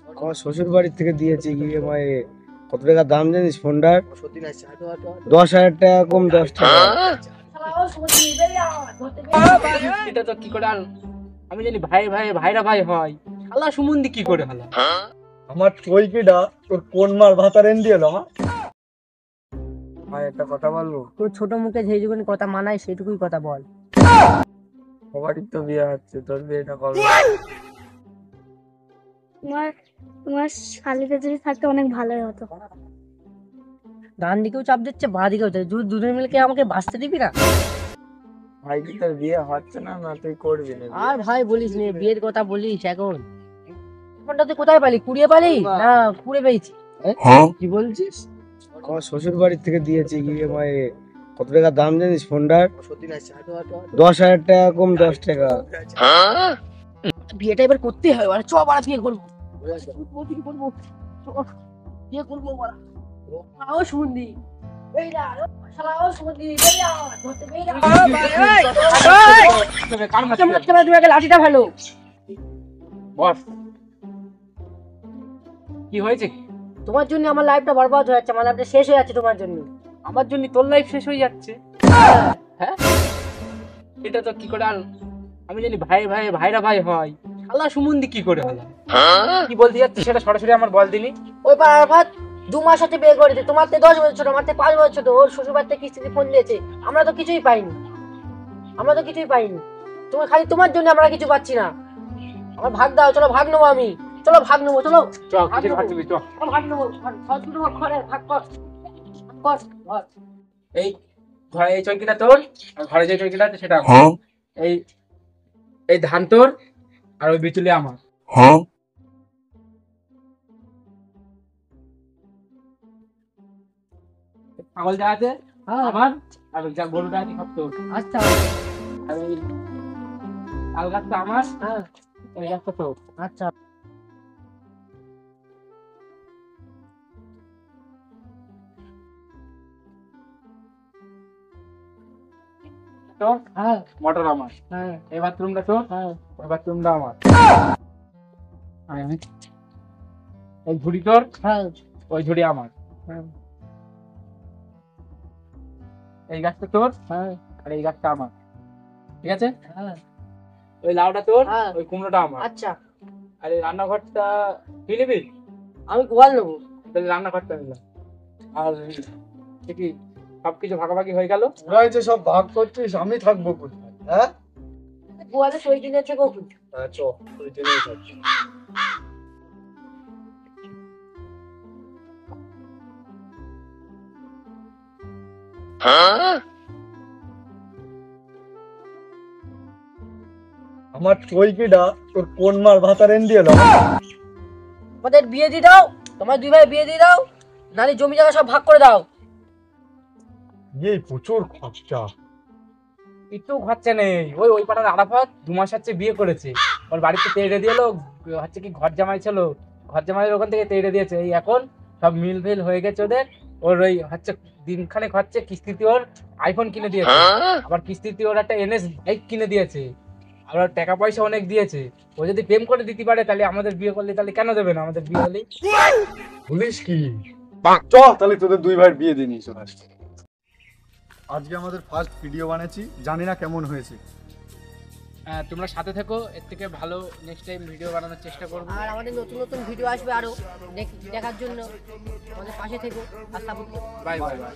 আমার শ্বশুর বাড়ির থেকে দিয়েছি ইএমআই। কত টাকা দাম জানিস ফোনটার? 10,000 টাকা কম 10 টাকা। এটা তো কি করে আমি জানি ভাই ভাই ভাইরা ভাই হয়, শালা সুমন্দি কি করে হলো? আমার চৈকিটা তোর কোন মার ভাতা রেন দিয়ে এলো? ভাই একটা কথা বলবো? তোর ছোট মুখে যেই জীবনে কথা মানায় সেটুকুই কথা বল। সবারই তো বিয়ে হচ্ছে, তোর বিয়েটা কবে? তোমার তোমার শালিতে যদি থাকতে অনেক ভালোই হতো। ডান দিকেও চাপ দিচ্ছে, বাঁ দিকেও চাপ, দুজন মিলকে আমাকে বাঁচতে দিবি না? ভাই কি তোর বিয়ে হচ্ছে না, না তুই করবি না? আর ভাই বলিস নে, বিয়ের কথা বলিস এখন? ফোনটা তুই কোথায় পালি? কুড়িয়ে পালি না কুড়ে পেয়েছি? কি বলছিস? আমার শ্বশুর বাড়ির থেকে দিয়েছি ইএমআই। কত টাকা দাম জানিস ফোনটার? 10,000 টাকা কম 10 টাকা। বিয়েটা এবার করতে হবে, চ বাড়া বিয়ে করবো। বিয়ে করবো, বিয়ে করবো বাড়া। আও শুনদি এই না শালাও শুনদি বেরিয়া ধরতে বেরিয়া। তুমি আগে লাঠিটা ফেলো। বস কি হয়েছে? তোমার জন্য আমার লাইফটা বরবাদ হয়ে যাচ্ছে, আমার লাইফটা শেষ হয়ে যাচ্ছে তোমার জন্য। আমার জন্য তোর লাইফ শেষ হয়ে যাচ্ছে? হ্যাঁ, এটা তো কি করে আমি জানি ভাই ভাই ভাইরা ভাই হয়, শালা সুমন্দি কি করে হলো? কি বলতে যাচ্ছিস সেটা সরাসরি আমার বল দিলি। ওই পাড়ার ভাত 2 মাস হচ্ছে বিয়ে করেছে, তোমার থেকে 10 বছর ছোট, আমার থেকে 5 বছর ছোট। ওর শ্বশুর বাড়ি থেকে কিস্তিতে ফোন দিয়েছে, আমরা তো কিছুই পাইনি, আমরা তো কিছুই পাইনি। তুমি খালি তোমার জন্য আমরা কিছু পাচ্ছি না। আমার ভাগ দাও, চলো ভাগ নেবো আমি, চলো ভাগ নেবো, চলো চল ভাগ কিসের নেবো। ভাগ দিবি, চল। ভাগ নেবো, ভাগ নেবো, ঘরে ভাগ কর, ভাগ কর। এই ঘরে এই চৌকিটা তোর, আর ঘরে যে চৌকিটা আছে সেটা আমার। এই এই ধান তোর, আর ওই বিচুলি আমার। ছাগল যা আছে আমার, আর যা গরুটা আছে সব তোর। আচ্ছা আর এই তাল গাছটা আমার, হ্যাঁ এই গাছটা তোর। আচ্ছা। তোর হ্যাঁ মোটর আমার, হ্যাঁ এই বাথরুমটা তোর, হ্যাঁ ওই বাথরুমটা আমার। আর এই ঝুড়ি তোর, হ্যাঁ ওই ঝুড়ি আমার। হ্যাঁ এই গাছটা তোর, হ্যাঁ আর এই গাছটা আমার, ঠিক আছে? হ্যাঁ ওই লাউটা তোর, হ্যাঁ। ওই কুমড়োটা আমার। আচ্ছা আর এই রান্নাঘরটা কি নিবি? আমি গোয়াল নেবো। তাহলে রান্নাঘরটা নিলাম। আর কি সবকিছু ভাগাভাগি হয়ে গেল? তোরা এই যে সব ভাগ করছিস, আমি থাকবো কোথায়? হ্যাঁ গোয়ালে সই কিনেছে কখন? হ্যাঁ চ, তুই জেনেই থাকবি। আমার চৈকিটা তোর কোন মার ভাতা রেন দিয়ে এলো? আমাদের বিয়ে দিয়ে দাও, তোমার 2 ভাই বিয়ে দিয়ে দাও, নালে জমি জায়গা সব ভাগ করে দাও। এই প্রচুর খরচা। একটু খরচা নেই। ওই ওই পাড়ার আরাফাত 2 মাস হচ্ছে বিয়ে করেছে, ওর বাড়িতে তেড়ে দিয়েলো, হচ্ছে কি ঘর জামাই ছিল, ঘর জামাইয়ের ওখান থেকে তেড়ে দিয়েছে। এই এখন সব মিল ফিল হয়ে গেছে ওদের। ওর ওই হচ্ছে দিনখানেক হচ্ছে কিস্তিতে ওর আইফোন কিনে দিয়েছে, আবার কিস্তিতে ওর একটা NS বাইক কিনে দিয়েছে, আবার টাকা পয়সা অনেক দিয়েছে। ও যদি প্রেম করে দিতে পারে তাহলে আমাদের বিয়ে করলে, তাহলে কেন দেবে না আমাদের বিয়ে হলে? বলিস কি? চ তাহলে তোদের 2 ভাইয়ের বিয়ে দিয়ে নিয়ে চলে আসছি। আজকে আমাদের ফার্স্ট ভিডিও বানাচ্ছি, জানি না কেমন হয়েছে। তোমরা সাথে থেকো, এর থেকে ভালো নেক্সট টাইম ভিডিও বানানোর চেষ্টা করবো। আর আমাদের নতুন নতুন ভিডিও আসবে আরো, দেখার জন্য আমাদের পাশে থেকো আর সাপোর্ট করো। Bye bye bye.